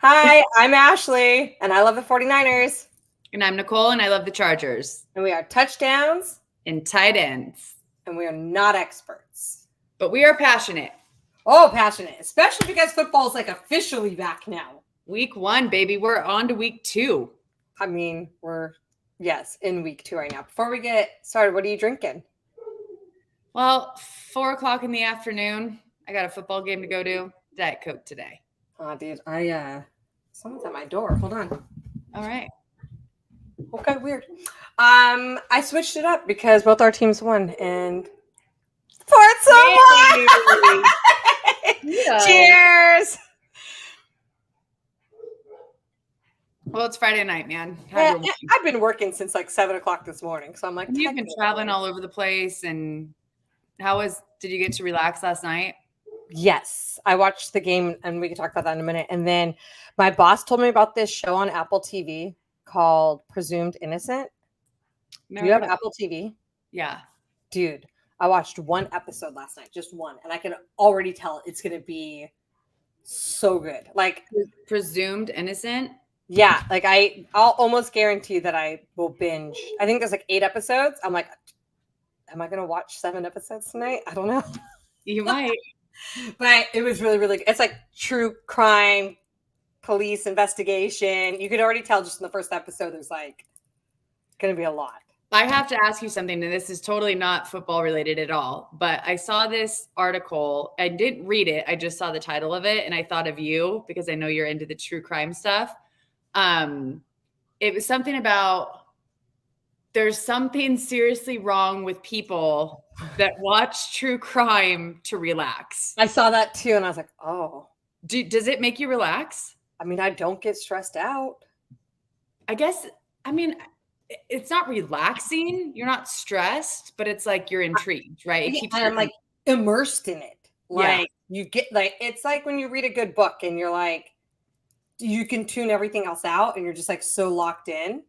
Hi, I'm Ashley, and I love the 49ers. And I'm Nicole, and I love the Chargers. And we are touchdowns And tight ends. and we are not experts. But we are passionate. Oh, passionate, especially because football is like officially back now. Week 1, baby. We're on to week 2. I mean, we're, yes, in week 2 right now. Before we get started, what are you drinking? Well, 4 o'clock in the afternoon. I got a football game to go to. Diet Coke today. Oh, dude, someone's at my door. Hold on. All right. Okay, weird. I switched it up because both our teams won, and Sports Someone! Yeah. Cheers! Well, it's Friday night, man. Yeah, I've been working since like 7 o'clock this morning, so I'm like, You've been traveling all over the place, and did you get to relax last night? Yes, I watched the game, and we can talk about that in a minute. And then my boss told me about this show on Apple TV called Presumed Innocent. Do you have Apple TV? Yeah. Dude, I watched one episode last night, just one, and I can already tell it's going to be so good. Like Presumed Innocent? Yeah, like I'll almost guarantee that I will binge. I think there's like 8 episodes. I'm like, am I going to watch 7 episodes tonight? I don't know. You might. But it was really, really good. It's like true crime, police investigation. You could already tell just in the first episode, there's like going to be a lot. I have to ask you something, and this is totally not football related at all, but I saw this article. I didn't read it. I just saw the title of it, and I thought of you because I know you're into the true crime stuff. It was something about there's something seriously wrong with people that watch true crime to relax. I saw that too, and I was like, oh. Does it make you relax? I mean, I don't get stressed out. I guess, it's not relaxing. You're not stressed, but it's like you're intrigued, right? I'm like immersed in it. Like you get like, it's like when you read a good book and you're like, you can tune everything else out and you're just like so locked in.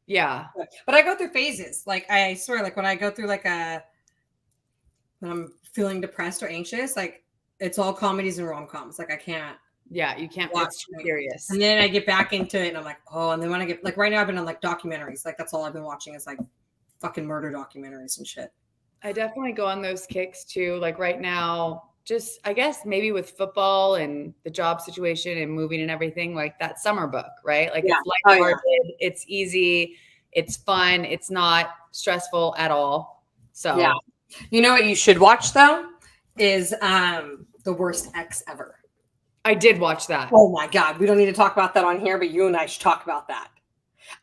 Yeah. But I go through phases. Like I swear, like when I go through when I'm feeling depressed or anxious, like it's all comedies and rom-coms. Like I can't. Yeah, you can't watch too serious. And then I get back into it and I'm like, oh, and then when I get like right now I've been on like documentaries. Like that's all I've been watching is like fucking murder documentaries and shit. I definitely go on those kicks too. Like right now, just I guess maybe with football and the job situation and moving and everything, like that summer book, right? Like it's lighthearted, it's easy, it's fun, it's not stressful at all. So yeah. You know what you should watch though is The Worst Ex Ever. I did watch that. Oh my God. We don't need to talk about that on here, but you and I should talk about that.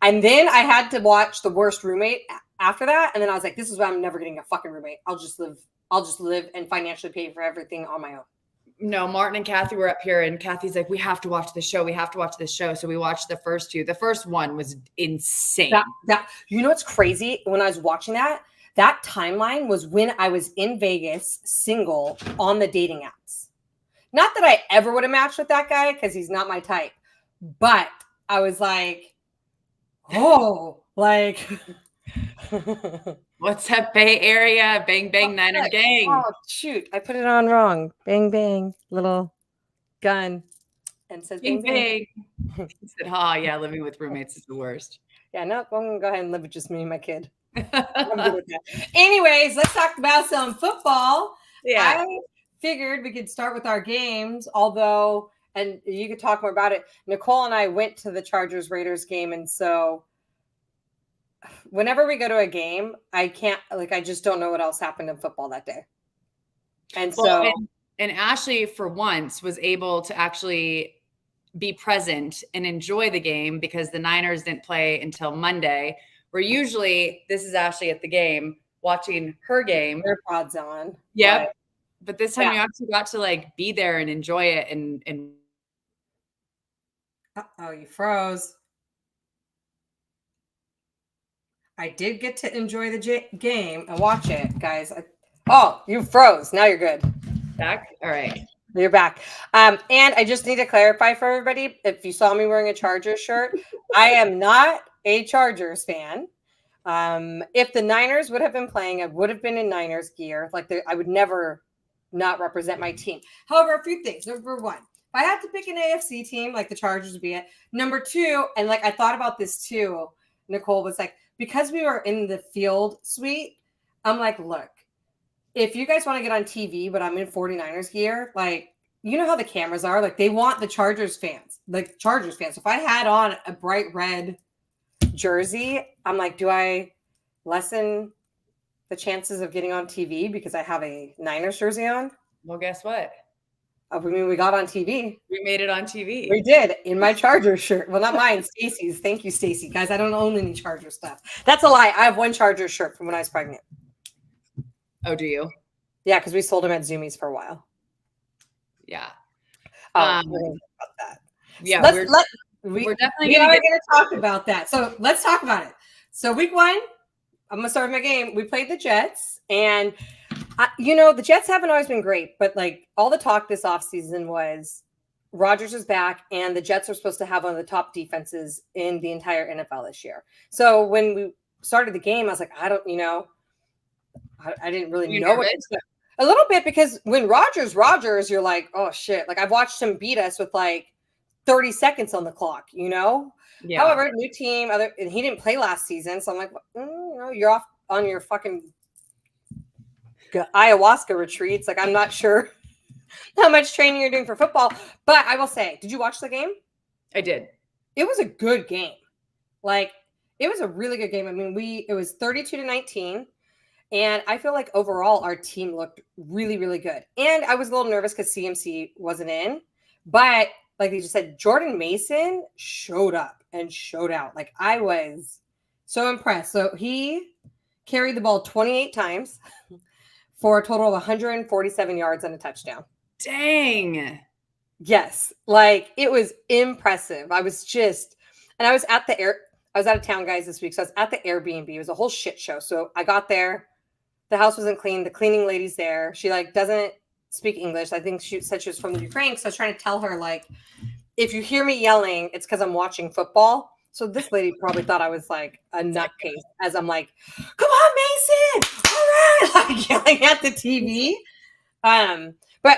And then I had to watch The Worst Roommate after that. And then I was like, this is why I'm never getting a fucking roommate. I'll just live and financially pay for everything on my own. No, Martin and Kathy were up here and Kathy's like, we have to watch the show. We have to watch this show. So we watched the first 2. The first one was insane. That you know what's crazy? When I was watching that timeline was when I was in Vegas single on the dating apps. Not that I ever would have matched with that guy because he's not my type, but I was like, oh, like, what's up, Bay Area? Bang, bang, Niner gang. Oh, shoot. I put it on wrong. Bang, bang, little gun. And says bang, bang. He said, yeah, living with roommates is the worst. Yeah, no, I'm going to go ahead and live with just me and my kid. I'm good with that. Anyways, let's talk about some football. Yeah. I figured we could start with our games, although, and you could talk more about it. Nicole and I went to the Chargers-Raiders game, and so whenever we go to a game, I just don't know what else happened in football that day. And and Ashley, for once, was able to actually be present and enjoy the game because the Niners didn't play until Monday, where usually this is Ashley at the game watching her game. AirPods on. Yep. But this time you actually got to like be there and enjoy it and oh, you froze. I did get to enjoy the game and watch it, guys. Oh, you froze. Now you're good. Back? All right. You're back. And I just need to clarify for everybody, if you saw me wearing a Chargers shirt, I am not a Chargers fan. If the Niners would have been playing, I would have been in Niners gear. Like I would never not represent my team. However, a few things. Number one, I had to pick an AFC team, like the Chargers would be it. Number 2, and like I thought about this too, Nicole was like, because we were in the field suite, I'm like, look, if you guys want to get on TV, but I'm in 49ers gear, like, you know how the cameras are, like they want the Chargers fans, like Chargers fans. So if I had on a bright red jersey, I'm like, do I lessen the chances of getting on TV because I have a Niners jersey on? Well, guess what? I mean, we got on TV. We made it on TV. We did, in my Chargers shirt. Well, not mine, Stacy's. Thank you, Stacy. Guys, I don't own any Charger stuff. That's a lie. I have one Charger shirt from when I was pregnant. Oh, do you? Yeah, because we sold them at Zoomies for a while. Yeah. Oh, we're gonna talk about that. Yeah, So we're definitely we going are to going to talk about that. So let's talk about it. So week 1, I'm going to start with my game. We played the Jets, and the Jets haven't always been great, but like all the talk this offseason was Rodgers is back, and the Jets are supposed to have one of the top defenses in the entire NFL this year. So when we started the game, I was like, I didn't really know what to expect. A little bit, because when Rodgers, you're like, oh shit. Like I've watched him beat us with like 30 seconds on the clock, Yeah. However, new team, and he didn't play last season. So I'm like, you're off on your fucking ayahuasca retreats. Like I'm not sure how much training you're doing for football. But I will say, did you watch the game? I did. It was a good game. Like it was a really good game. I mean, it was 32-19. And I feel like overall our team looked really, really good. And I was a little nervous because CMC wasn't in. But like you just said, Jordan Mason showed up and showed out. Like I was so impressed. So he carried the ball 28 times for a total of 147 yards and a touchdown. Dang. Yes. Like it was impressive. I was out of town, guys, this week. So I was at the Airbnb. It was a whole shit show. So I got there. The house wasn't clean. The cleaning lady's there. She like doesn't speak English. I think she said she was from the Ukraine. So I was trying to tell her, like, if you hear me yelling, it's because I'm watching football. So this lady probably thought I was like a nutcase as I'm like, come on, Mason. All right. Like yelling at the TV. But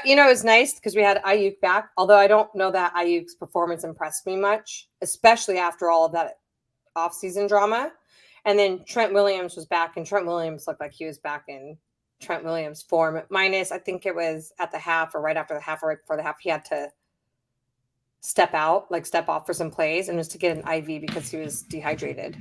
it was nice because we had Ayuk back. Although I don't know that Ayuk's performance impressed me much, especially after all of that offseason drama. And then Trent Williams was back, and Trent Williams looked like he was back in Trent Williams form. Minus, I think it was at the half or right after the half or right before the half, he had to step off for some plays, and it was to get an IV because he was dehydrated.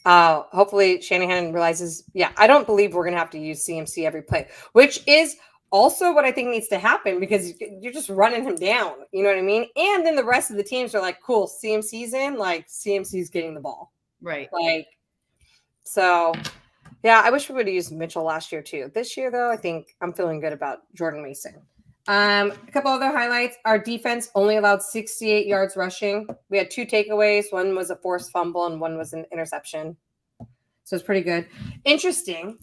Hopefully Shanahan realizes, I don't believe we're going to have to use CMC every play, which is also what I think needs to happen because you're just running him down. You know what I mean? And then the rest of the teams are like, cool, CMC's in, like CMC's getting the ball. Right. Like, so I wish we would have used Mitchell last year too. This year though, I think I'm feeling good about Jordan Mason. A couple other highlights. Our defense only allowed 68 yards rushing. We had 2 takeaways. One was a forced fumble and one was an interception. So it's pretty good. Interesting.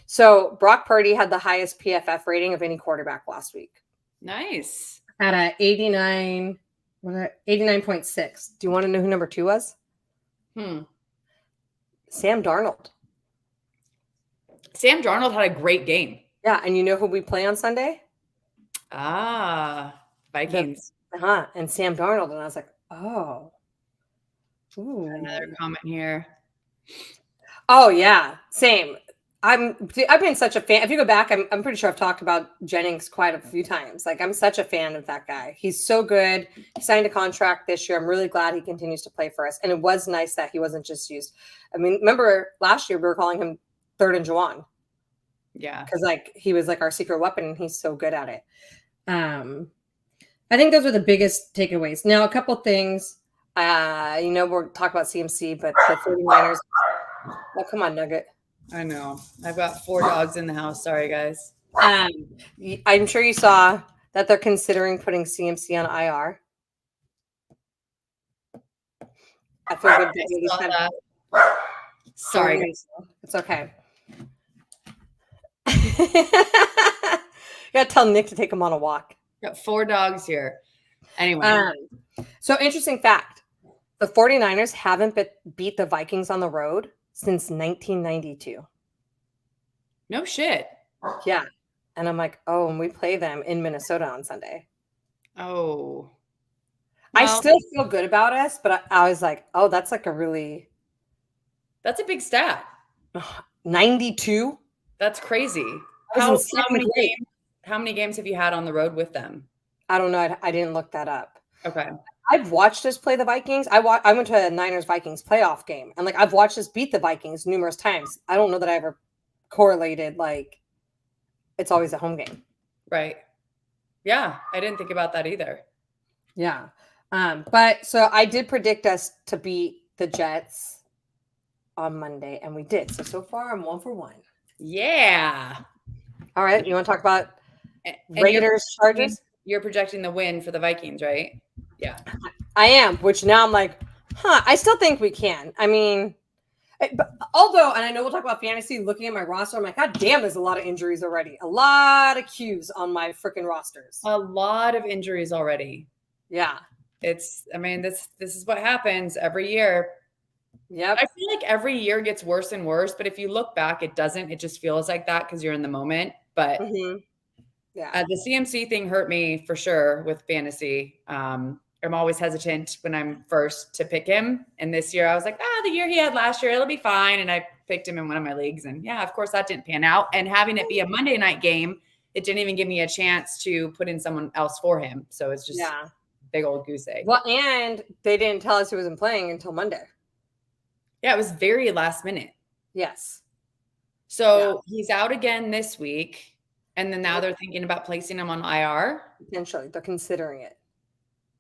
So Brock Purdy had the highest PFF rating of any quarterback last week. Nice. At a 89.6. Do you want to know who number 2 was? Sam Darnold. Sam Darnold had a great game. Yeah, and you know who we play on Sunday? Vikings. And Sam Darnold. And I was like, oh. Ooh. Another comment here. Oh, yeah. Same. I've been such a fan. If you go back, I'm pretty sure I've talked about Jennings quite a few times. Like, I'm such a fan of that guy. He's so good. He signed a contract this year. I'm really glad he continues to play for us. And it was nice that he wasn't just used. I mean, remember last year we were calling him third and Juwan. Yeah. Because he was like our secret weapon and he's so good at it. I think those are the biggest takeaways. Now, a couple things. We're talking about CMC, but the 49ers. Oh, come on, Nugget. I know. I've got 4 dogs in the house. Sorry, guys. I'm sure you saw that they're considering putting CMC on IR. I feel good. Sorry, guys. It's okay. You gotta tell Nick to take him on a walk. Got 4 dogs here. Anyway. So interesting fact. The 49ers haven't beat the Vikings on the road since 1992. No shit. Yeah. And I'm like, oh, and we play them in Minnesota on Sunday. Oh, I well, still feel good about us, but I was like, oh, that's like a really that's a big stat. 92. That's crazy. I was in How second many grade. games have you had on the road with them? I don't know. I didn't look that up. Okay. I've watched us play the Vikings. I went to a Niners Vikings playoff game, and like I've watched us beat the Vikings numerous times. I don't know that I ever correlated like it's always a home game. Right. Yeah, I didn't think about that either. Yeah. But so I did predict us to beat the Jets on Monday, and we did. So far I'm 1-for-1. Yeah. All right. You want to talk about And Raiders Chargers? you're projecting the win for the Vikings, right? Yeah. I am, which now I'm like, I still think we can. I mean, although, and I know we'll talk about fantasy, looking at my roster, I'm like, God damn, there's a lot of injuries already. A lot of Qs on my freaking rosters. A lot of injuries already. Yeah. This is what happens every year. Yep. I feel like every year gets worse and worse, but if you look back, it doesn't. It just feels like that because you're in the moment. But yeah, the CMC thing hurt me for sure with fantasy. I'm always hesitant when I'm first to pick him. And this year I was like, the year he had last year, it'll be fine. And I picked him in one of my leagues. And yeah, of course that didn't pan out. And having it be a Monday night game, it didn't even give me a chance to put in someone else for him. So it's just big old goose egg. Well, and they didn't tell us he wasn't playing until Monday. Yeah, it was very last minute. Yes. So he's out again this week. And then now they're thinking about placing him on IR. Potentially. They're considering it.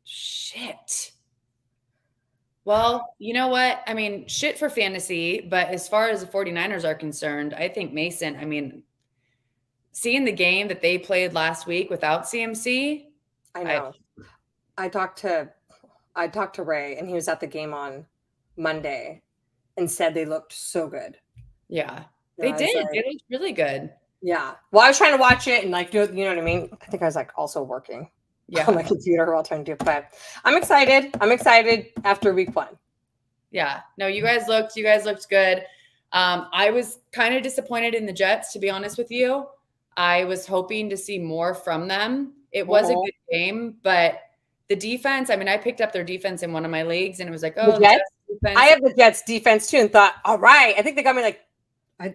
Shit. Well, you know what? I mean, shit for fantasy, but as far as the 49ers are concerned, I think Mason, I mean, seeing the game that they played last week without CMC. I know. I talked to Ray, and he was at the game on Monday and said they looked so good. Yeah. They did. Like, they looked really good. Yeah. Well, I was trying to watch it and like do it, you know what I mean? I think I was like also working on my computer while trying to do it. But I'm excited. I'm excited after week 1. Yeah. No, you guys looked good. I was kind of disappointed in the Jets, to be honest with you. I was hoping to see more from them. It was a good game, but the defense, I mean, I picked up their defense in one of my leagues and it was like, oh, the Jets defense. I have the Jets defense too and thought, all right. I think they got me like, did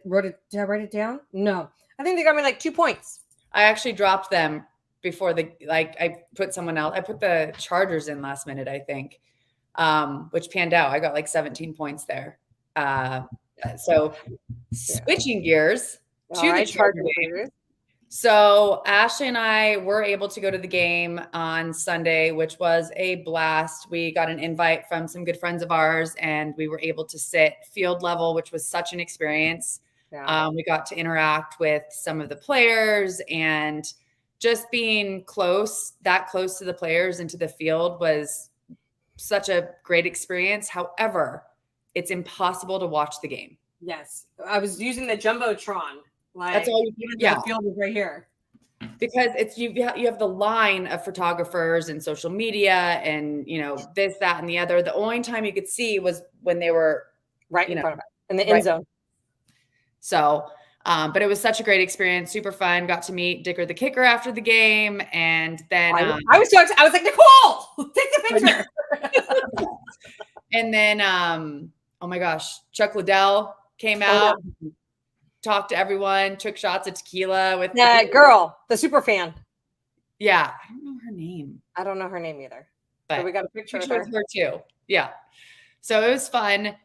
I write it down? No. I think they got me like 2 points. I actually dropped them before I put someone else. I put the Chargers in last minute, I think, which panned out. I got like 17 points there. So switching gears to the Charger game. So Ashley and I were able to go to the game on Sunday, which was a blast. We got an invite from some good friends of ours, and we were able to sit field level, which was such an experience. Yeah. We got to interact with some of the players, and just being that close to the players and to the field was such a great experience. However, it's impossible to watch the game. Yes. I was using the Jumbotron. Like, that's all you can. Yeah. The field is right here. Because it's you have the line of photographers and social media and, this, that, and the other. The only time you could see was when they were right in front of it in the end zone. So, but it was such a great experience, super fun. Got to meet Dicker the kicker after the game, and then I was so excited. I was like, Nicole, take the picture. And then, oh my gosh, Chuck Liddell came out, talked to everyone, took shots of tequila with the girl, the super fan. Yeah, I don't know her name. I don't know her name either. But we got a picture of her too. Yeah, so it was fun.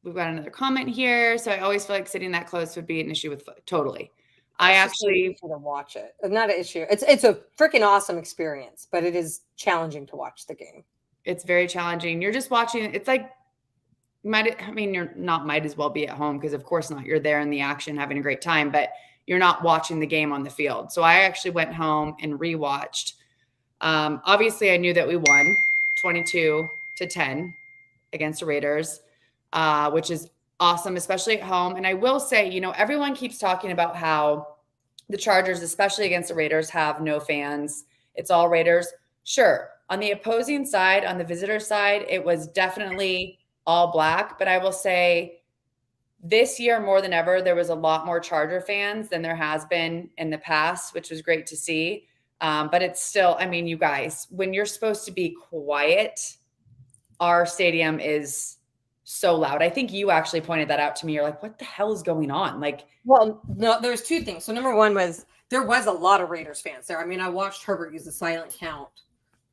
We've got another comment here. So I always feel like sitting that close would be an issue with totally. I actually to watch it. It's not an issue. It's a freaking awesome experience, but it is challenging to watch the game. It's very challenging. You're just watching. It's like you're not might as well be at home because of course not. You're there in the action, having a great time, but you're not watching the game on the field. So I actually went home and rewatched. Obviously, I knew that we won 22-10 against the Raiders. Which is awesome, especially at home. And I will say, everyone keeps talking about how the Chargers, especially against the Raiders, have no fans. It's all Raiders. Sure. On the opposing side, on the visitor side, it was definitely all black. But I will say this year more than ever, there was a lot more Charger fans than there has been in the past, which was great to see. But it's still, I mean, you guys, when you're supposed to be quiet, our stadium is so loud. I think you actually pointed that out to me. You're like, what the hell is going on? Like, well, no, there's two things. So number one was there was a lot of Raiders fans there. I mean, I watched Herbert use the silent count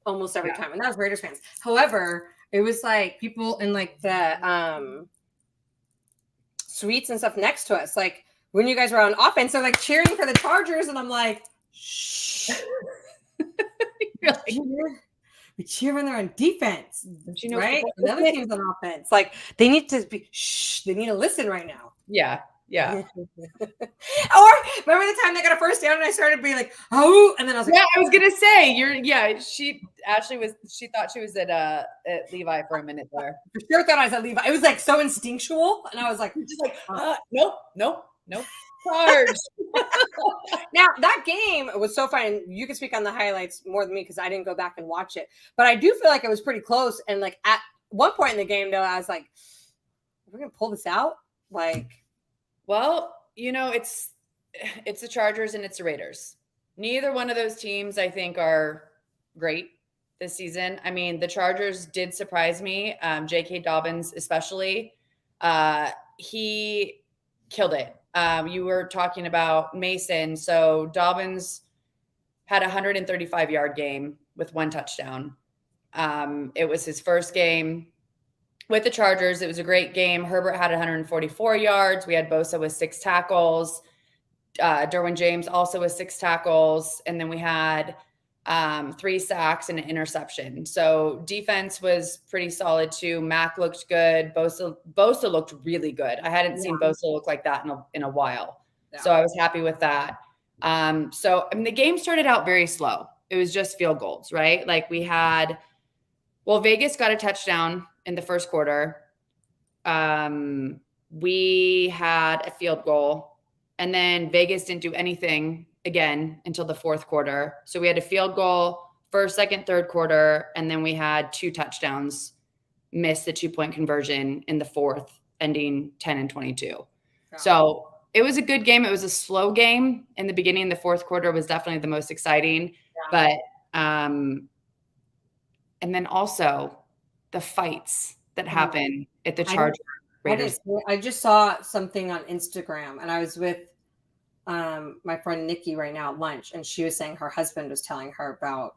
almost every time, and that was Raiders fans. However, it was like people in like the suites and stuff next to us. Like when you guys were on offense, they're like cheering for the Chargers, and I'm like, shh. We cheer when they're on defense, right? And the other team's on offense. Like they need to be shh. They need to listen right now. Yeah. Or remember the time they got a first down and I started being like, oh, and then I was like, yeah, I was gonna say she thought she was at Levi for a minute there. For sure thought I was at Levi. It was like so instinctual, and I was like, just like, nope. Charge. Now that game was so fun. You can speak on the highlights more than me because I didn't go back and watch it. But I do feel like it was pretty close. And like at one point in the game, though, I was like, "We're gonna pull this out." Like, well, it's the Chargers and it's the Raiders. Neither one of those teams, I think, are great this season. I mean, the Chargers did surprise me. J.K. Dobbins, especially, he killed it. You were talking about Mason. So Dobbins had a 135-yard game with 1 touchdown. It was his first game with the Chargers. It was a great game. Herbert had 144 yards. We had Bosa with 6 tackles. Derwin James also with 6 tackles. And then we had 3 sacks and an interception. So defense was pretty solid too. Mac looked good. Bosa looked really good. I hadn't seen Bosa look like that in a while. Yeah. So I was happy with that. So I mean, the game started out very slow. It was just field goals, right? Like Vegas got a touchdown in the first quarter. We had a field goal, and then Vegas didn't do anything again until the fourth quarter. So we had a field goal first, second, third quarter, and then we had 2 touchdowns, missed the 2-point conversion in the fourth, ending 10-22. Yeah. So it was a good game. It was a slow game in the beginning. The fourth quarter was definitely the most exciting, but and then also the fights that happen at the Chargers. I just saw something on Instagram, and I was with my friend Nikki right now at lunch, and she was saying her husband was telling her about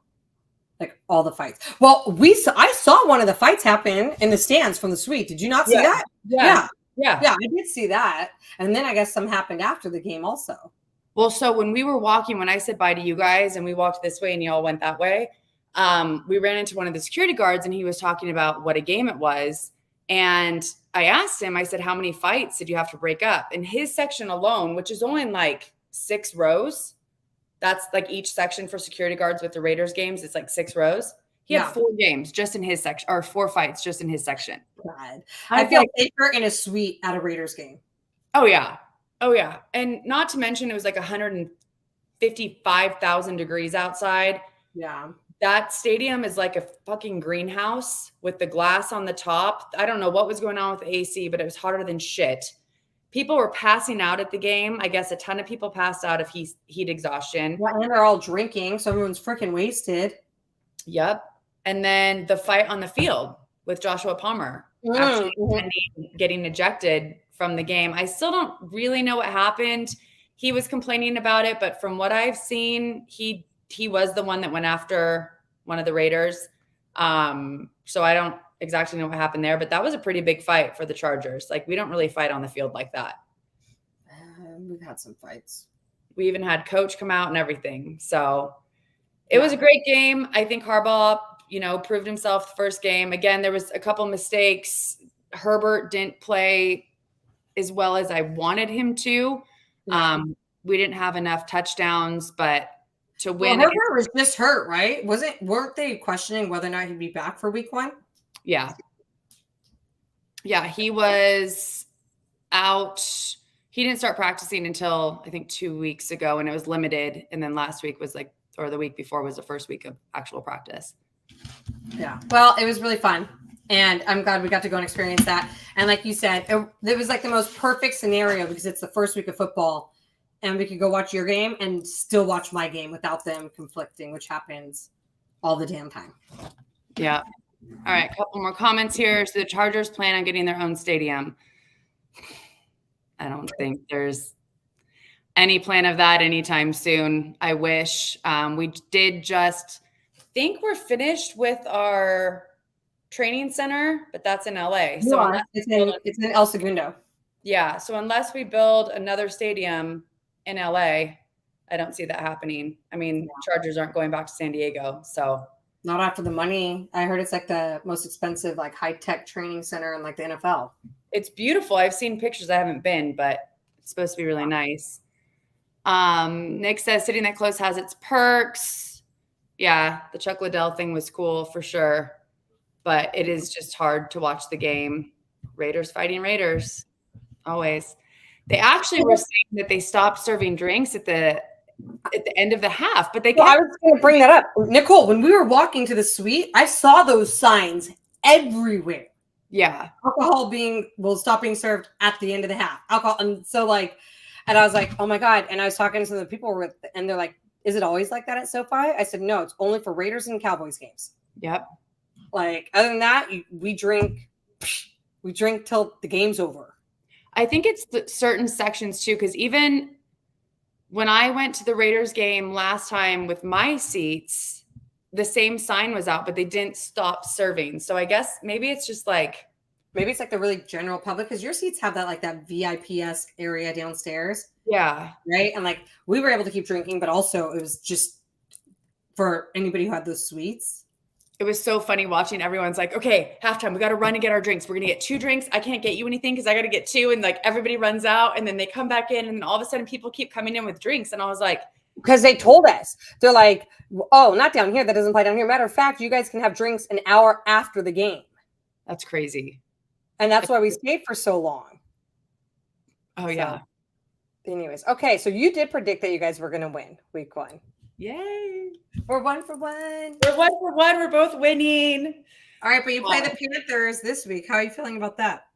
like all the fights. Well, I saw one of the fights happen in the stands from the suite. Did you not see that? Yeah, I did see that. And then I guess some happened after the game also. Well, so when we were walking, when I said bye to you guys and we walked this way and y'all went that way, we ran into one of the security guards and he was talking about what a game it was. And I asked him, I said, how many fights did you have to break up? In his section alone, which is only like 6 rows, that's like each section for security guards with the Raiders games, it's like 6 rows. He had 4 games just in his section, or 4 fights just in his section. God. I feel like they were in a suite at a Raiders game. Oh, yeah. And not to mention, it was like 155,000 degrees outside. Yeah. That stadium is like a fucking greenhouse with the glass on the top. I don't know what was going on with the AC, but it was hotter than shit. People were passing out at the game. I guess a ton of people passed out of heat exhaustion. Yeah, and they're all drinking, so everyone's freaking wasted. Yep. And then the fight on the field with Joshua Palmer actually getting ejected from the game. I still don't really know what happened. He was complaining about it, but from what I've seen, he was the one that went after one of the Raiders. So I don't exactly know what happened there, but that was a pretty big fight for the Chargers. Like, we don't really fight on the field like that. We've had some fights. We even had coach come out and everything. So it was a great game. I think Harbaugh, proved himself the first game. Again, there was a couple mistakes. Herbert didn't play as well as I wanted him to. We didn't have enough touchdowns, but to win. Well, Herbert was just hurt, right? Weren't they questioning whether or not he'd be back for week 1? Yeah. Yeah, he was out. He didn't start practicing until I think 2 weeks ago, and it was limited. And then last week was or the week before was the first week of actual practice. Yeah. Well, it was really fun. And I'm glad we got to go and experience that. And like you said, it was like the most perfect scenario because it's the first week of football. and we could go watch your game and still watch my game without them conflicting, which happens all the damn time. Yeah. All right, a couple more comments here. So the Chargers plan on getting their own stadium. I don't think there's any plan of that anytime soon. I wish. We did just think we're finished with our training center, but that's in LA. So it's in El Segundo. Yeah. So unless we build another stadium in LA, I don't see that happening. I mean, Chargers aren't going back to San Diego. So not after the money. I heard it's like the most expensive, like high-tech training center in like the NFL. It's beautiful. I've seen pictures. I haven't been, but it's supposed to be really nice. Nick says sitting that close has its perks. Yeah, the Chuck Liddell thing was cool for sure, but it is just hard to watch the game. Raiders fighting Raiders, always. They actually were saying that they stopped serving drinks at the end of the half, but they. Well, I was going to bring that up, Nicole. When we were walking to the suite, I saw those signs everywhere. Yeah, alcohol will stop being served at the end of the half. Alcohol, and so like. And I was like, oh my God. And I was talking to some of the people with, and they're like, is it always like that at SoFi? I said, no, it's only for Raiders and Cowboys games. Yep. Like, other than that, we drink till the game's over. I think it's certain sections too, because even when I went to the Raiders game last time with my seats, the same sign was out, but they didn't stop serving. So I guess maybe it's just like, maybe it's like the really general public, because your seats have that like that VIP-esque area downstairs. Yeah. Right. And like we were able to keep drinking, but also it was just for anybody who had those suites. It was so funny watching everyone's like, okay, halftime, we got to run and get our drinks. We're going to get 2 drinks. I can't get you anything because I got to get 2. And like everybody runs out and then they come back in and all of a sudden people keep coming in with drinks. And I was like, because they told us, they're like, oh, not down here. That doesn't apply down here. Matter of fact, you guys can have drinks an hour after the game. That's crazy. And that's why we stayed for so long. Oh, yeah. Anyways, okay. So you did predict that you guys were going to win week 1. Yay. We're 1 for 1. We're 1 for 1. We're both winning. All right. But you play the Panthers this week. How are you feeling about that?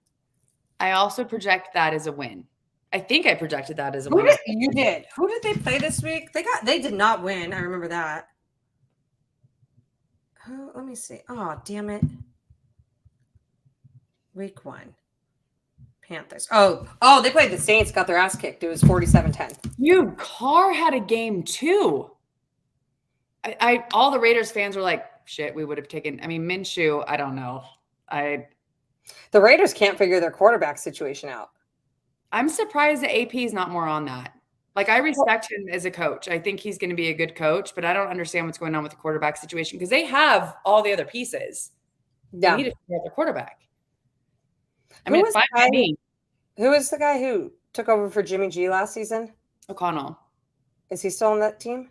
I also project that as a win. I think I projected that as a win. You did. Who did they play this week? They did not win. I remember that. Oh, let me see. Oh, damn it. Week 1. Panthers. Oh, they played the Saints, got their ass kicked. It was 47-10. Dude, Carr had a game too. All the Raiders fans were like, shit, we would have taken. I mean, Minshew, I don't know. The Raiders can't figure their quarterback situation out. I'm surprised that AP is not more on that. Like, I respect him as a coach. I think he's going to be a good coach, but I don't understand what's going on with the quarterback situation because they have all the other pieces. Yeah. They need to figure out their quarterback. I Who mean, was the guy who took over for Jimmy G last season? O'Connell. Is he still on that team?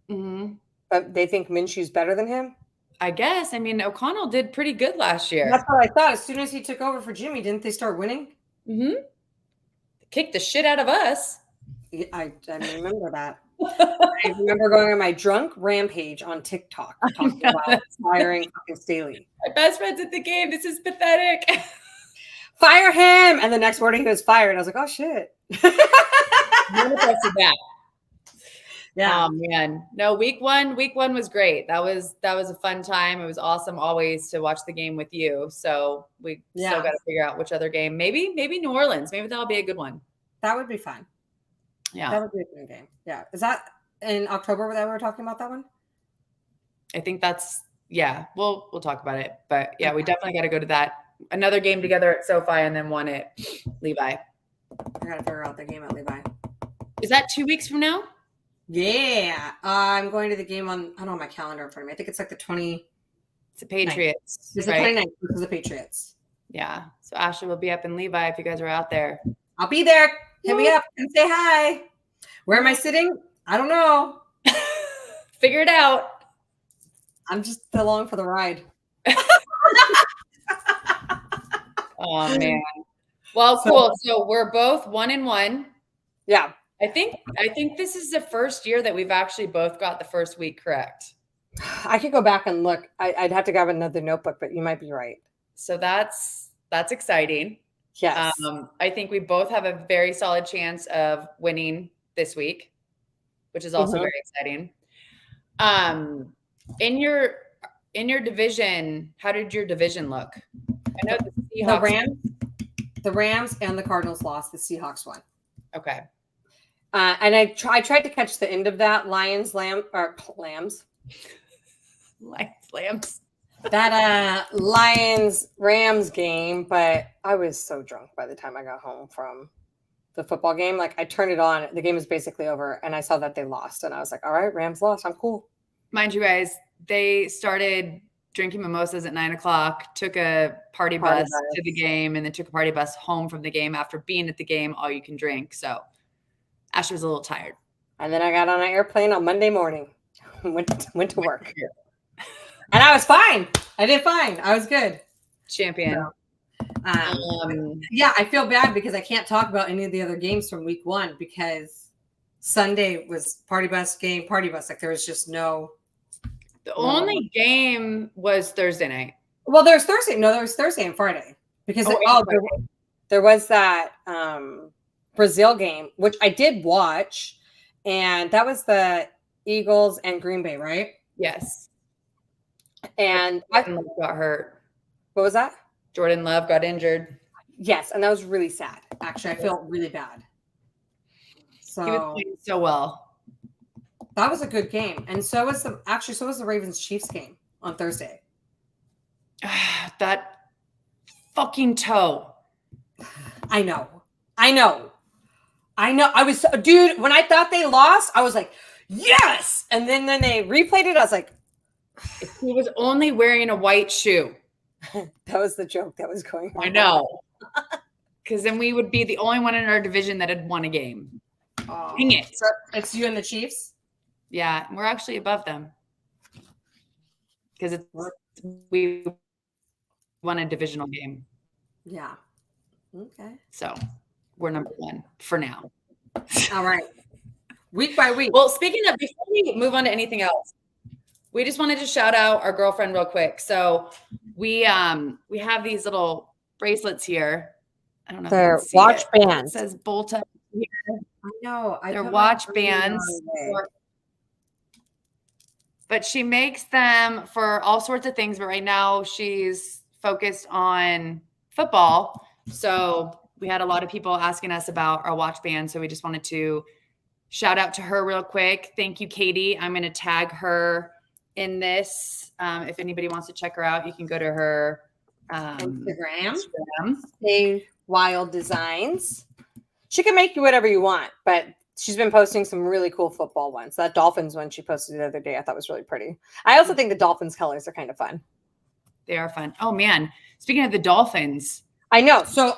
Mm-hmm. But they think Minshew's better than him? I guess. I mean, O'Connell did pretty good last year. That's what I thought. As soon as he took over for Jimmy, didn't they start winning? Mm-hmm. Kicked the shit out of us. I remember that. I remember going on my drunk rampage on TikTok talking about firing fucking Staley. My best friend's at the game. This is pathetic. Fire him! And the next morning he was fired. I was like, oh shit. Manifested that. Yeah. Oh man. No, week one was great. That was a fun time. It was awesome always to watch the game with you. So we still got to figure out which other game. Maybe New Orleans. Maybe that'll be a good one. That would be fun. Yeah. That would be a good game. Yeah. Is that in October that we were talking about that one? I think that's we'll talk about it. But yeah, we definitely got to go to that. Another game together at SoFi and then one at Levi. I gotta figure out the game at Levi. Is that 2 weeks from now? Yeah. I'm going to the game on, I don't have my calendar in front of me. I think it's like the 20. It's the Patriots. It's the 29th. This is the Patriots. Yeah. So Ashley will be up in Levi if you guys are out there. I'll be there. Hit me up and say hi. Where am I sitting? I don't know. Figure it out. I'm just along for the ride. Oh man. Well, cool. So we're both 1-1. Yeah. I think this is the first year that we've actually both got the first week correct. I could go back and look. I'd have to grab another notebook, but you might be right. So that's exciting. Yes. I think we both have a very solid chance of winning this week, which is also Mhm. very exciting. In your division, how did your division look? I know the Seahawks. The Rams and the Cardinals lost. The Seahawks won. Okay. And I tried to catch the end of that Lambs. Lambs. That Lions Rams game, but I was so drunk by the time I got home from the football game. Like I turned it on, the game was basically over, and I saw that they lost, and I was like, all right, Rams lost. I'm cool. Mind you guys, they started drinking mimosas at 9:00, took a party bus to the game, and then took a party bus home from the game after being at the game, all you can drink. So Ashley was a little tired. And then I got on an airplane on Monday morning, went to work. And I was fine. I did fine. I was good. Champion. So, yeah, I feel bad because I can't talk about any of the other games from week 1 because Sunday was party bus. Like there was just no. The only game was Thursday night. Well, there was Thursday. No, there was Thursday and Friday because there was that Brazil game, which I did watch, and that was the Eagles and Green Bay, right? Yes. And Jordan Love got hurt. What was that? Jordan Love got injured. Yes, and that was really sad. Actually, I felt really bad. So he was playing so well. That was a good game, and so was the Ravens Chiefs game on Thursday. That fucking toe. I know. I was, dude. When I thought they lost, I was like, yes. And then they replayed it. I was like, if he was only wearing a white shoe. That was the joke that was going on. I know. Because then we would be the only one in our division that had won a game. Dang it. So it's you and the Chiefs? Yeah, we're actually above them. Because we won a divisional game. Yeah. Okay. So we're number 1 for now. All right. Week by week. Well, speaking of, before we move on to anything else, we just wanted to shout out our girlfriend real quick. So we have these little bracelets here. I don't know. They're watch bands. It says Bolta here. I know. They're watch bands. But she makes them for all sorts of things. But right now she's focused on football. So we had a lot of people asking us about our watch band. So we just wanted to shout out to her real quick. Thank you, Katie. I'm going to tag her in this. If anybody wants to check her out, you can go to her Instagram. Stay Wild Designs. She can make you whatever you want, but she's been posting some really cool football ones. That Dolphins one she posted the other day, I thought was really pretty. I also think the Dolphins colors are kind of fun. They are fun. Oh man, speaking of the Dolphins, I know. So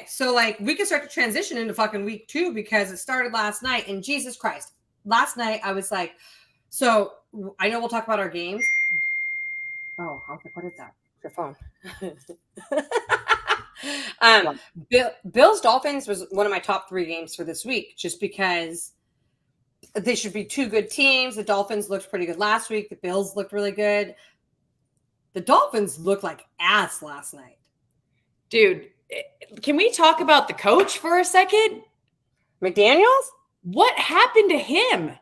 so like we can start to transition into fucking week 2 because it started last night. And Jesus Christ, last night I was like, so I know we'll talk about our games. Oh, I was like, what is that? Your phone. Bills Dolphins was one of my top 3 games for this week, just because they should be 2 good teams. The Dolphins looked pretty good last week. The Bills looked really good. The Dolphins looked like ass last night. Dude, can we talk about the coach for a second? McDaniels? What happened to him?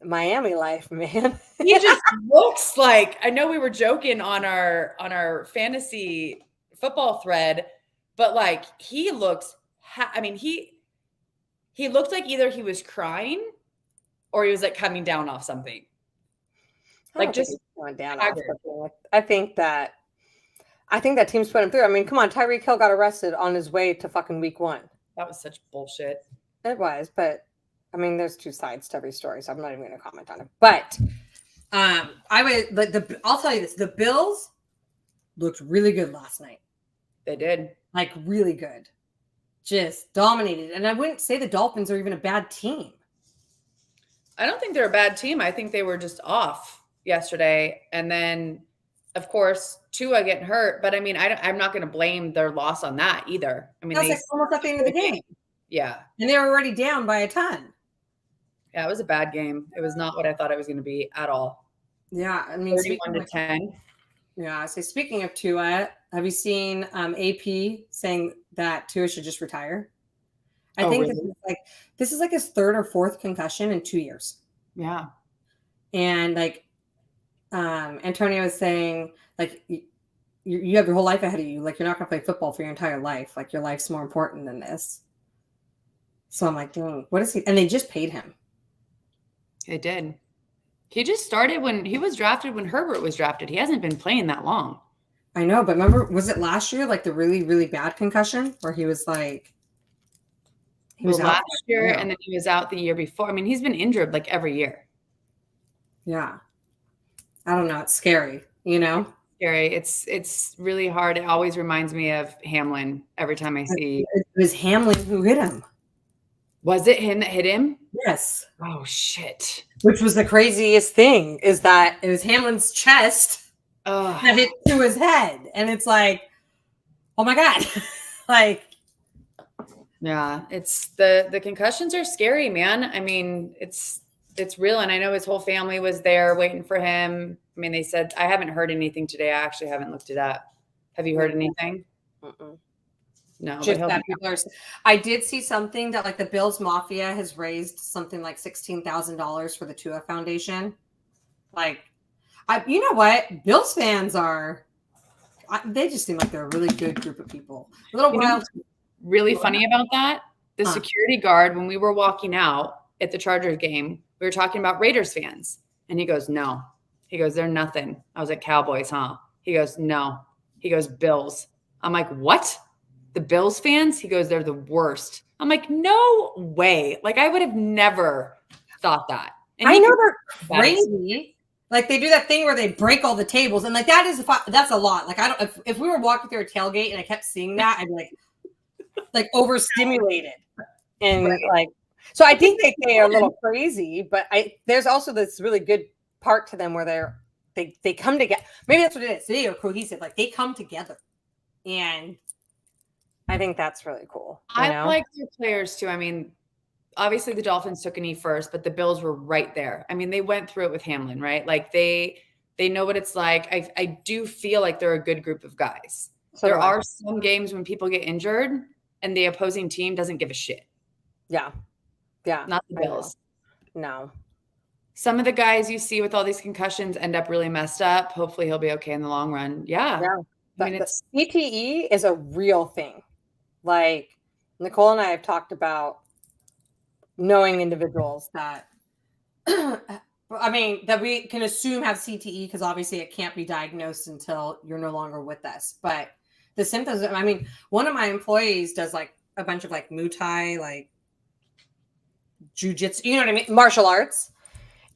Miami life, man. He just looks like, I know we were joking on our fantasy football thread, but like he looks, he looked like either he was crying or he was like coming down off something. Like just going down off something. I think that team's put him through. I mean, come on, Tyreek Hill got arrested on his way to fucking week 1. That was such bullshit. It was, but I mean, there's 2 sides to every story, so I'm not even going to comment on it. But I'll tell you this: the Bills looked really good last night. They did, like really good, just dominated. And I wouldn't say the Dolphins are even a bad team. I don't think they're a bad team. I think they were just off yesterday, and then, of course, Tua getting hurt. But I mean, I'm not going to blame their loss on that either. I mean, that's like almost at the end of the game. Yeah, and they were already down by a ton. Yeah, it was a bad game. It was not what I thought it was going to be at all. Yeah, I mean, 31-10. Yeah, so speaking of Tua, have you seen AP saying that Tua should just retire? I Oh, think really? this is like his third or fourth concussion in 2 years. Yeah. And like Antonio was saying, like you have your whole life ahead of you. Like you're not going to play football for your entire life. Like your life's more important than this. So I'm like, dang, what is he? And they just paid him. They did. He just started when he was drafted, when Herbert was drafted. He hasn't been playing that long. I know, but remember, was it last year, like the really, really bad concussion where he was like, he was Well, out? last year, and then he was out the year before. I mean, he's been injured like every year. Yeah. I don't know. It's scary, you know? Scary. It's really hard. It always reminds me of Hamlin every time I see. It was Hamlin who hit him. Was it him that hit him? Yes. Oh, shit. Which was the craziest thing, is that it was Hamlin's chest that hit to his head. And it's like, oh my God. Like, yeah, it's the concussions are scary, man. I mean, it's real. And I know his whole family was there waiting for him. I mean, they said, I haven't heard anything today. I actually haven't looked it up. Have you heard anything? No, just that people are. I did see something that like the Bills Mafia has raised something like $16,000 for the Tua Foundation. Like, you know what? Bills fans are. They just seem like they're a really good group of people. A little wild. Really funny about that. The security guard, when we were walking out at the Chargers game, we were talking about Raiders fans. And he goes, no. He goes, they're nothing. I was like, Cowboys, huh? He goes, no. He goes, Bills. I'm like, what? The Bills fans? He goes, they're the worst. I'm like, no way. Like, I would have never thought that. And I know they're crazy. Like they do that thing where they break all the tables. And like, that's a lot. Like, I don't, if we were walking through a tailgate and I kept seeing that, I'd be like overstimulated. And like, so I think they are a little crazy, but there's also this really good part to them where they come together. Maybe that's what it is. They are cohesive. Like they come together. And I think that's really cool. I like their players too. I mean, obviously the Dolphins took a knee first, but the Bills were right there. I mean, they went through it with Hamlin, right? Like they know what it's like. I do feel like they're a good group of guys. So there are some games when people get injured and the opposing team doesn't give a shit. Yeah. Yeah. Not the Bills. No. Some of the guys you see with all these concussions end up really messed up. Hopefully he'll be okay in the long run. Yeah. I mean, it's CTE is a real thing. Like Nicole and I have talked about knowing individuals that, I mean, that we can assume have CTE because obviously it can't be diagnosed until you're no longer with us. But the symptoms, I mean, one of my employees does like a bunch of like Muay Thai, like jujitsu, you know what I mean? Martial arts.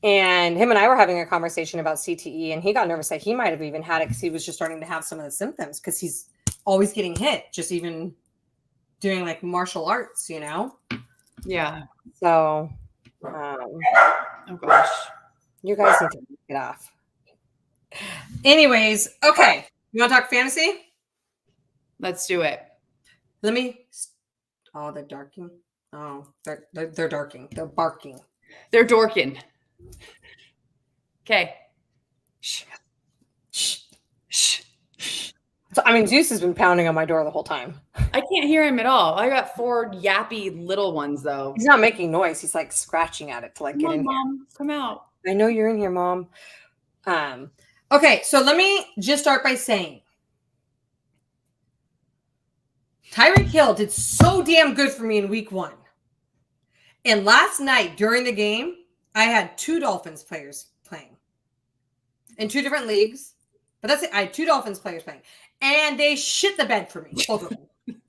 And him and I were having a conversation about CTE, and he got nervous that he might have even had it because he was just starting to have some of the symptoms because he's always getting hit, just even doing like martial arts, you know? Yeah. So, oh gosh, you guys need to get off. Anyways, okay. You want to talk fantasy? Let's do it. Let me. Oh, they're darking. Oh, they're darking. They're barking. They're dorking. Okay. Shh. Shh. Shh. So, I mean, Zeus has been pounding on my door the whole time. I can't hear him at all. I got 4 yappy little ones, though. He's not making noise. He's like scratching at it to like get in Mom, here. Come out. I know you're in here, Mom. Okay, so let me just start by saying Tyreek Hill did so damn good for me in week 1. And last night during the game, I had 2 Dolphins players playing in 2 different leagues. But that's it. I had 2 Dolphins players playing. And they shit the bed for me, both of them.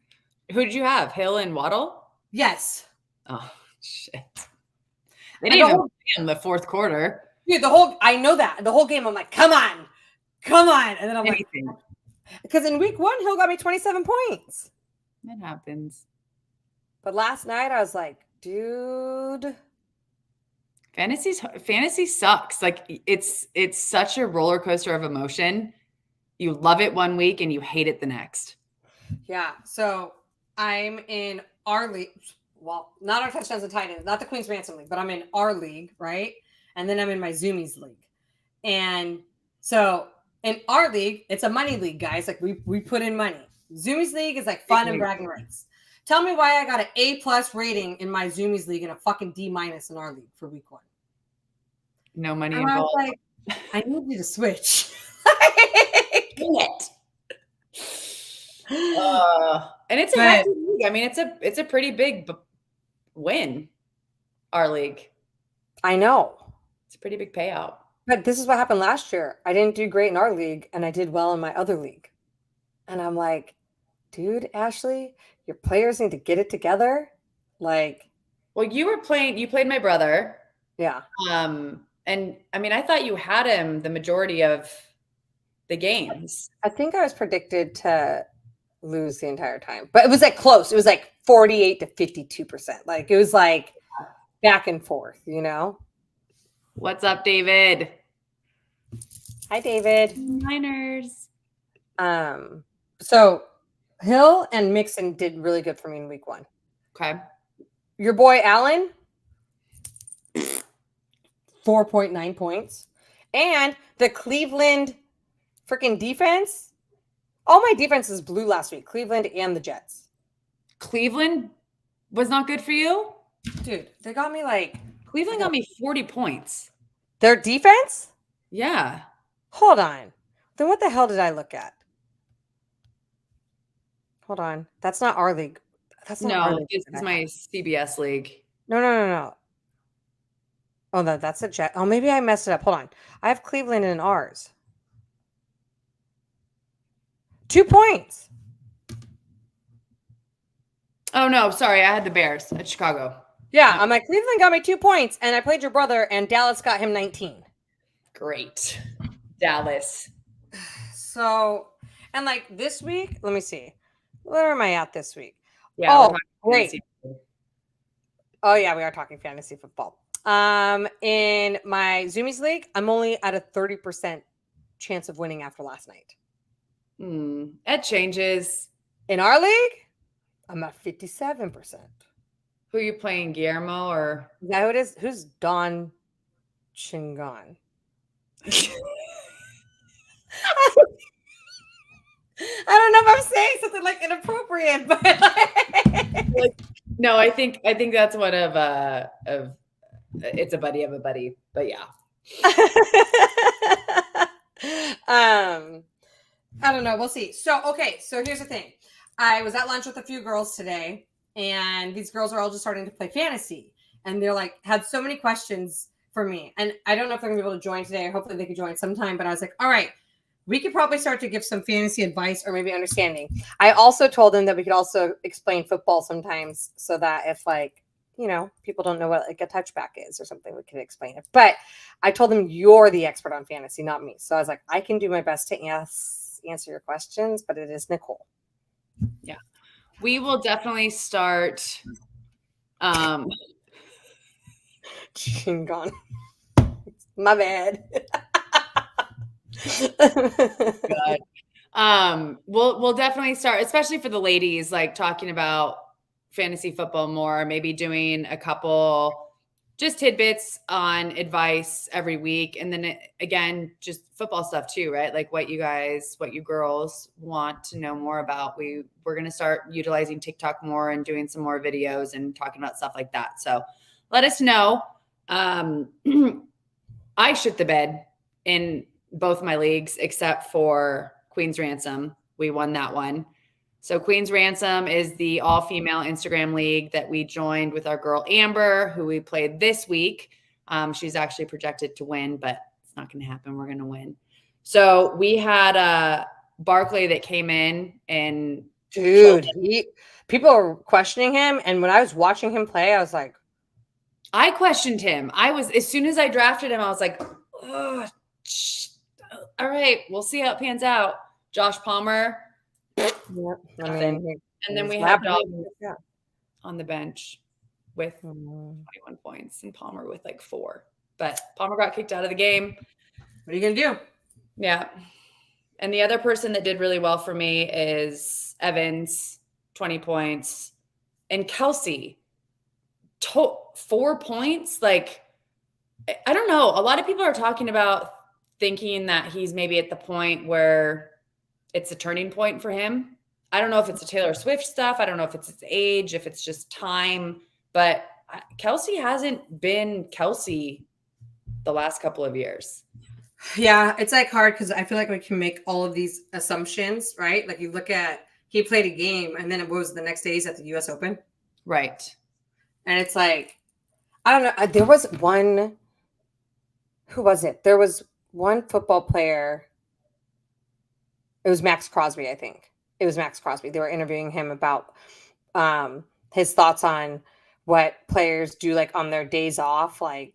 Who did you have? Hill and Waddle? Yes. Oh, shit. They didn't even play in the fourth quarter. Dude, I know that. The whole game, I'm like, come on. And then I'm like, because in week 1, Hill got me 27 points. It happens. But last night, I was like, dude. Fantasy sucks. Like it's such a roller coaster of emotion. You love it one week and you hate it the next. Yeah. So I'm in our league. Well, not our touchdowns and tight ends, not the Queen's Ransom League, but I'm in our league, right? And then I'm in my Zoomies league. And so in our league, it's a money league, guys. Like we put in money. Zoomies league is like fun and bragging rights. Tell me why I got an A+ rating in my Zoomies league and a fucking D- in our league for week 1. No money And I was involved. like, I need you to switch. Dang it. And it's a But- hefty league. I mean, it's a pretty big win. Our league. I know. It's a pretty big payout. But this is what happened last year. I didn't do great in our league, and I did well in my other league. And I'm like, dude, Ashley, your players need to get it together. Like, well, you played my brother. Yeah. And I mean, I thought you had him the majority of the games. I think I was predicted to lose the entire time, but it was like close. It was like 48 to 52%. Like it was like back and forth, you know? What's up, David? Hi, David. Niners. So Hill and Mixon did really good for me in week 1. Okay. Your boy Allen, 4.9 points. And the Cleveland freaking defense. All my defenses blew last week. Cleveland and the Jets. Cleveland was not good for you? Dude, they got me like. Cleveland got me 40 points. Their defense? Yeah. Hold on. Then what the hell did I look at? Hold on. That's not our league. That's not our No, league. this is my CBS league. No. Oh, no, that's a Jet. Oh, maybe I messed it up. Hold on. I have Cleveland in ours. 2 points. Oh, no. Sorry. I had the Bears at Chicago. Yeah, I'm like, Cleveland got me 2 points, and I played your brother, and Dallas got him 19. Great. Dallas. So, and like this week, let me see. Where am I at this week? Yeah. Oh, great. Fantasy. Oh, yeah, we are talking fantasy football. In my Zoomies league, I'm only at a 30% chance of winning after last night. It changes. In our league, I'm at 57%. Who are you playing, Guillermo or? Is that who it is? Who's Don Chingon? I don't know if I'm saying something like inappropriate, but like, no, I think that's one of it's a buddy of a buddy, but yeah. I don't know. We'll see. So, okay. So here's the thing. I was at lunch with a few girls today, and these girls are all just starting to play fantasy, and they're like, had so many questions for me. And I don't know if they're gonna be able to join today. Hopefully they could join sometime, but I was like, all right, we could probably start to give some fantasy advice or maybe understanding. I also told them that we could also explain football sometimes so that if like, you know, people don't know what like a touchback is or something, we could explain it. But I told them you're the expert on fantasy, not me. So I was like, I can do my best to answer your questions, but it is Nicole. Yeah. We will definitely start. Chingon. My bad. We'll definitely start, especially for the ladies, like talking about fantasy football more, maybe doing a couple just tidbits on advice every week. And then again, just football stuff too, right? Like what you girls want to know more about. We're going to start utilizing TikTok more and doing some more videos and talking about stuff like that. So let us know. I shit the bed in both my leagues, except for Queen's Ransom. We won that one. So Queen's Ransom is the all-female Instagram league that we joined with our girl Amber, who we played this week. She's actually projected to win, but it's not going to happen. We're going to win. So we had Barkley that came in and dude, people are questioning him. And when I was watching him play, I was like, I questioned him. As soon as I drafted him, I was like, oh, all right, we'll see how it pans out. Josh Palmer. And then we had Dobbins on the bench with 21 points and Palmer with like 4. But Palmer got kicked out of the game. What are you going to do? Yeah. And the other person that did really well for me is Evans, 20 points. And Kelsey, 4 points. Like, I don't know. A lot of people are talking about thinking that he's maybe at the point where it's a turning point for him. I don't know if it's a Taylor Swift stuff. I don't know if it's its age, if it's just time, but Kelsey hasn't been Kelsey the last couple of years. Yeah, it's like hard because I feel like we can make all of these assumptions, right? Like you look at he played a game and then it was the next day he's at the US Open. Right. And it's like, I don't know. There was one, who was it? There was one football player. It was Max Crosby, I think. It was Max Crosby. They were interviewing him about his thoughts on what players do like on their days off, like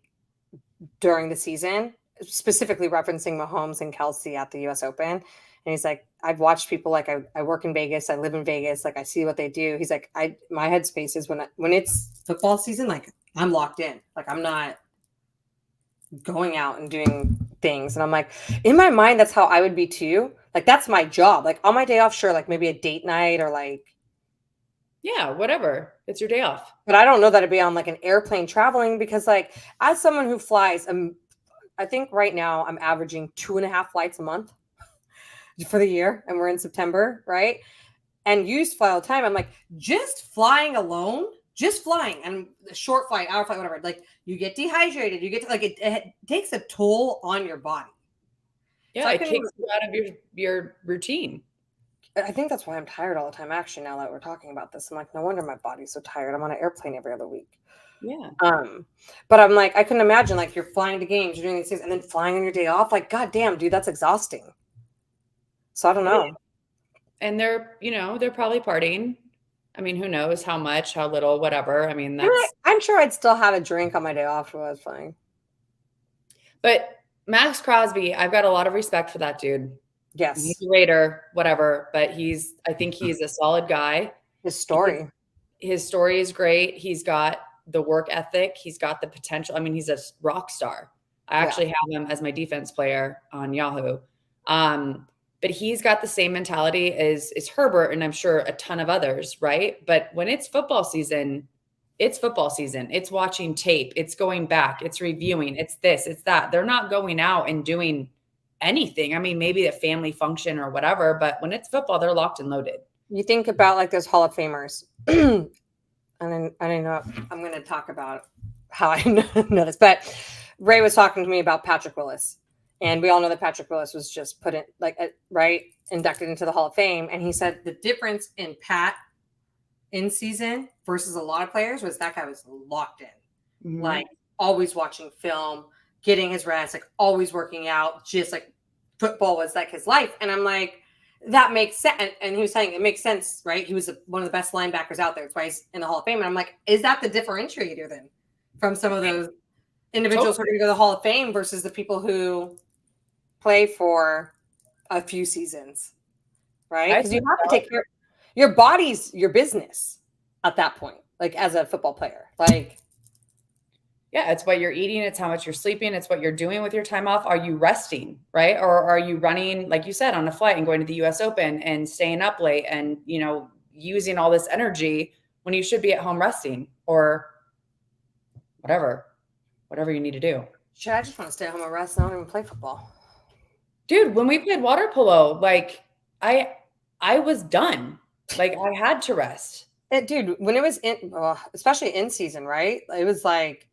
during the season, specifically referencing Mahomes and Kelsey at the US Open. And he's like, I've watched people, like I work in Vegas, I live in Vegas, like I see what they do. He's like, my headspace is when it's football season, like I'm locked in. Like I'm not going out and doing things. And I'm like, in my mind, that's how I would be too. Like that's my job. Like on my day off, sure, like maybe a date night or like, yeah, whatever. It's your day off. but I don't know that it'd be on like an airplane traveling because like as someone who flies, I think right now I'm averaging 2.5 flights a month for the year, and we're in September, right? And you used to fly all the time. I'm like, just flying alone, just flying and a short flight, hour flight, whatever. Like you get dehydrated, you get to, like it takes a toll on your body. Yeah, it takes you out of your routine. I think that's why I'm tired all the time. Actually, now that we're talking about this, I'm like, no wonder my body's so tired. I'm on an airplane every other week. Yeah. But I'm like, I couldn't imagine like you're flying to games, you're doing these things, and then flying on your day off. Like, god damn, dude, that's exhausting. So I don't know. And they're probably partying. I mean, who knows how much, how little, whatever. I mean, I'm sure I'd still have a drink on my day off while I was flying. But Max Crosby, I've got a lot of respect for that dude. Yes. He's a Raider, whatever, but I think he's a solid guy. His story is great. He's got the work ethic. He's got the potential. I mean, he's a rock star. I actually have him as my defense player on Yahoo. But he's got the same mentality as Herbert, and I'm sure a ton of others, right? But when it's football season, it's football season. It's watching tape. It's going back. It's reviewing. It's this. It's that. They're not going out and doing anything. I mean, maybe a family function or whatever, but when it's football, they're locked and loaded. You think about like those Hall of Famers. And I don't know. I'm going to talk about how I know this, but Ray was talking to me about Patrick Willis. And we all know that Patrick Willis was just put in, inducted into the Hall of Fame. And he said the difference in Pat in season versus a lot of players was that guy was locked in. Mm-hmm. Like always watching film, getting his rest, like always working out, just like football was like his life. And I'm like, that makes sense. And he was saying it makes sense, right? He was one of the best linebackers out there. That's why he's in the Hall of Fame. And I'm like, is that the differentiator then from some of those individuals who are going to go to the Hall of Fame versus the people who play for a few seasons, right? Because you have to take care. Your body's your business at that point, like as a football player. Like, yeah, it's what you're eating. It's how much you're sleeping. It's what you're doing with your time off. Are you resting, right? Or are you running, like you said, on a flight and going to the US Open and staying up late and, using all this energy when you should be at home resting or whatever you need to do. Shit, I just want to stay at home and rest. I don't even play football. Dude, when we played water polo, like I was done. Like I had to rest. Dude, when it was especially in season, right? It was like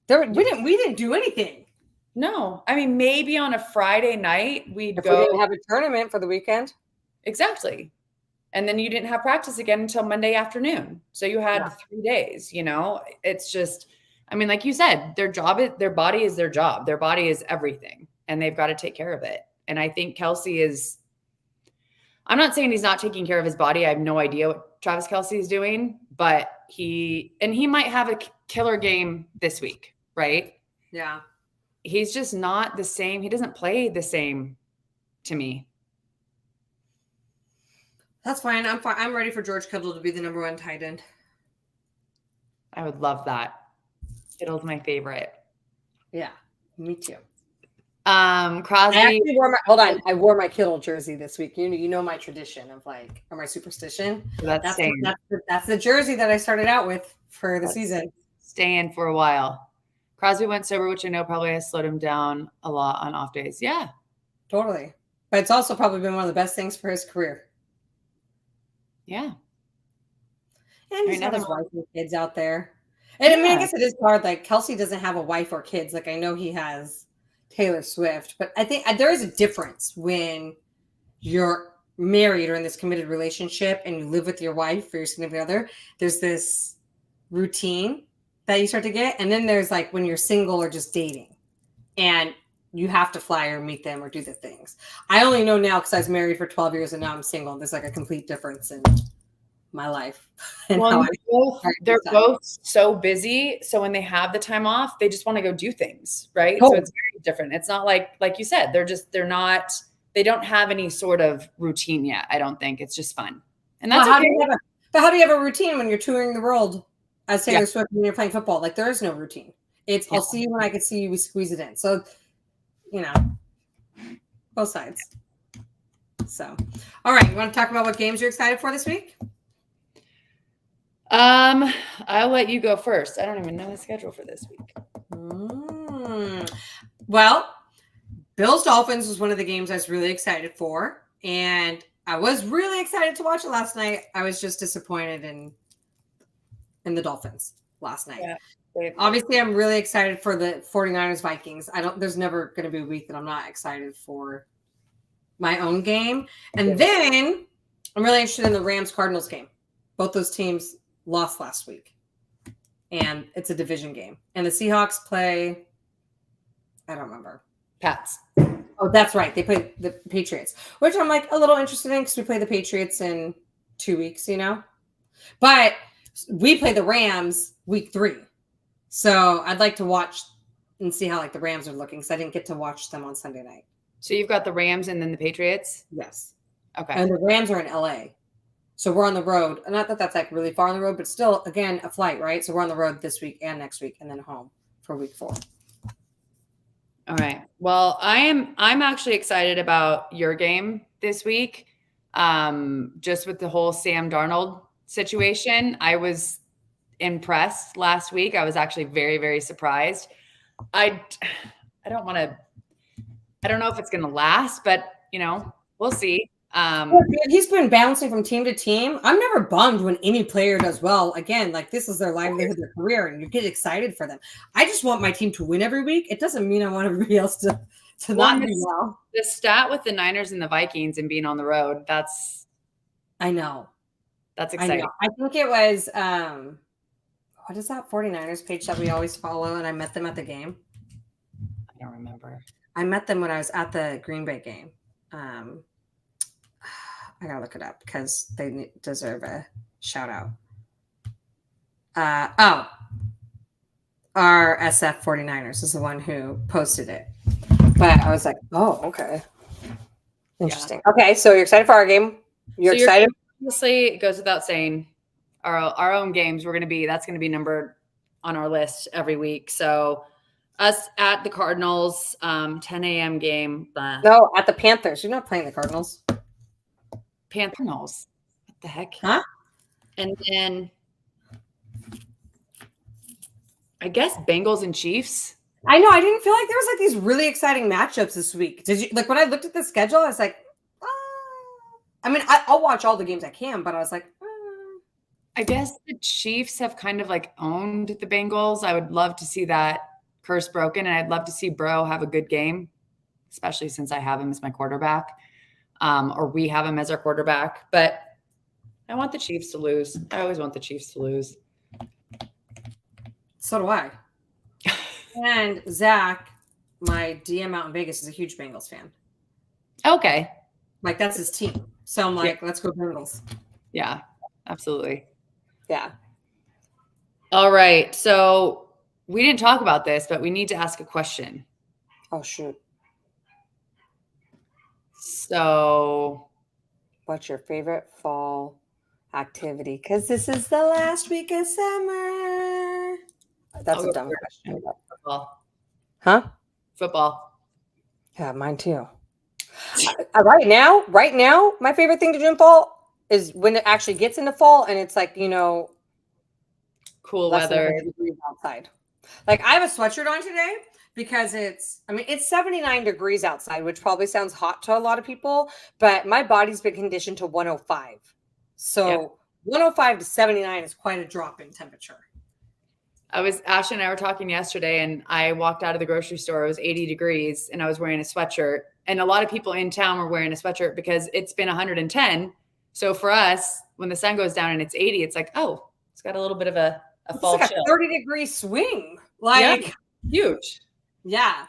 we didn't do anything. No, I mean maybe on a Friday night we'd if we didn't have a tournament for the weekend. Exactly, and then you didn't have practice again until Monday afternoon. So you had 3 days. It's just, I mean, like you said, their body is their job. Their body is everything, and they've got to take care of it. And I think Kelsey is. I'm not saying he's not taking care of his body. I have no idea what Travis Kelce is doing, but he might have a killer game this week, right? Yeah. He's just not the same. He doesn't play the same to me. That's fine. I'm fine. I'm ready for George Kittle to be the number 1 tight end. I would love that. Kittle's my favorite. Yeah, me too. Crosby. I wore my Kittle jersey this week. You know my tradition of or my superstition. That's the jersey that I started out with for the season. Staying for a while. Crosby went sober, which I know probably has slowed him down a lot on off days. Yeah, totally. But it's also probably been one of the best things for his career. Yeah. And he's got Another his one. wife and kids out there. And I mean, I Yeah. guess it is hard. Like Kelsey doesn't have a wife or kids. Like I know he has Taylor Swift, but I think there is a difference when you're married or in this committed relationship and you live with your wife or your significant other. There's this routine that you start to get, and then there's like when you're single or just dating, and you have to fly or meet them or do the things. I only know now because I was married for 12 years and now I'm single. There's like a complete difference in my life and how they're both so busy. So when they have the time off, they just want to go do things, right? Oh. So it's very different. It's not like you said, they don't have any sort of routine yet. I don't think. It's just fun. And that's okay. But how do you have a routine when you're touring the world as Taylor Swift when you're playing football? Like there is no routine. It's I'll see you when I can see you, we squeeze it in. So, you know, both sides. So, all right. You want to talk about what games you're excited for this week? I'll let you go first. I don't even know the schedule for this week. Well, Bills Dolphins was one of the games I was really excited for, and I was really excited to watch it last night. I was just disappointed in the Dolphins last night. Yeah. Obviously, I'm really excited for the 49ers Vikings. There's never going to be a week that I'm not excited for my own game. And then I'm really interested in the Rams Cardinals game. Both those teams lost last week, and it's a division game. And the Seahawks play, I don't remember. Pats. Oh, that's right. They play the Patriots, which I'm like a little interested in because we play the Patriots in 2 weeks, you know. But we play the Rams week 3, so I'd like to watch and see how like the Rams are looking because I didn't get to watch them on Sunday night. So you've got the Rams and then the Patriots. Yes. Okay. And the Rams are in LA. So we're on the road. Not that that's like really far on the road, but still, again, a flight, right? So we're on the road this week and next week, and then home for week 4. All right. Well, I'm actually excited about your game this week. Just with the whole Sam Darnold situation, I was impressed last week. I was actually very, very surprised. I don't know if it's going to last, but we'll see. He's been bouncing from team to team. I'm never bummed when any player does well. Again, like this is their livelihood, their career, and you get excited for them. I just want my team to win every week. It doesn't mean I want everybody else to not do well. The stat with the Niners and the Vikings and being on the road, I know. That's exciting. I think it was what is that 49ers page that we always follow, and I met them at the game. I don't remember. I met them when I was at the Green Bay game. I gotta look it up because they deserve a shout out. Our SF 49ers is the one who posted it. But I was like, oh, okay. Interesting. Yeah. Okay, so you're excited for our game? You're excited? Honestly, it goes without saying, our own games, that's gonna be numbered on our list every week. So us at the Cardinals, 10 a.m. game. No, at the Panthers. You're not playing the Cardinals. Panthers. What the heck? Huh? And then I guess Bengals and Chiefs. I know. I didn't feel like there was like these really exciting matchups this week. Did you like when I looked at the schedule? I was like, I mean, I'll watch all the games I can, but I was like, I guess the Chiefs have kind of like owned the Bengals. I would love to see that curse broken, and I'd love to see Bro have a good game, especially since I have him as my quarterback. Or we have him as our quarterback, but I want the Chiefs to lose. I always want the Chiefs to lose. So do I. And Zach, my DM out in Vegas, is a huge Bengals fan. Okay. Like that's his team. So I'm like, let's go Bengals. Yeah, absolutely. Yeah. All right. So we didn't talk about this, but we need to ask a question. Oh, shoot. So, what's your favorite fall activity? Because this is the last week of summer. That's a dumb question. Football. Huh? Football. Yeah, mine too. Right now, my favorite thing to do in fall is when it actually gets into fall and it's like, cool weather outside. Like I have a sweatshirt on today. Because it's 79 degrees outside, which probably sounds hot to a lot of people, but my body's been conditioned to 105. So 105 to 79 is quite a drop in temperature. Ashley and I were talking yesterday, and I walked out of the grocery store. It was 80 degrees and I was wearing a sweatshirt, and a lot of people in town were wearing a sweatshirt because it's been 110. So for us, when the sun goes down and it's 80, it's like, oh, it's got a little bit of a fall like chill. A 30-degree swing. Like huge. Yeah.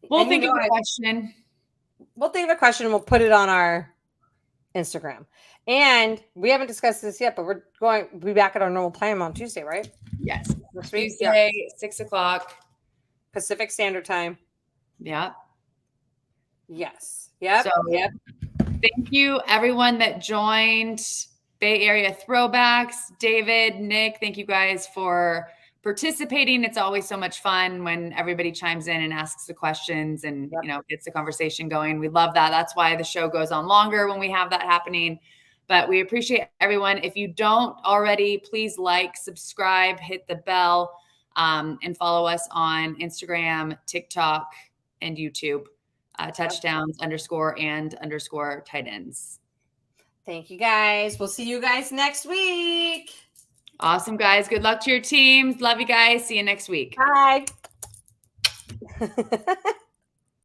We'll think of a question. We'll think of a question and we'll put it on our Instagram. And we haven't discussed this yet, but we'll be back at our normal time on Tuesday, right? Yes. Tuesday, 6:00 Pacific Standard Time. Yeah. Yes. Yep. So, thank you, everyone that joined Bay Area Throwbacks. David, Nick, thank you guys for participating. It's always so much fun when everybody chimes in and asks the questions and gets the conversation going. We love that. That's why the show goes on longer when we have that happening. But we appreciate everyone. If you don't already, please like, subscribe, hit the bell, and follow us on Instagram, TikTok, and YouTube. Touchdowns_and_tight ends. Thank you guys. We'll see you guys next week. Awesome, guys. Good luck to your teams. Love you guys. See you next week. Bye.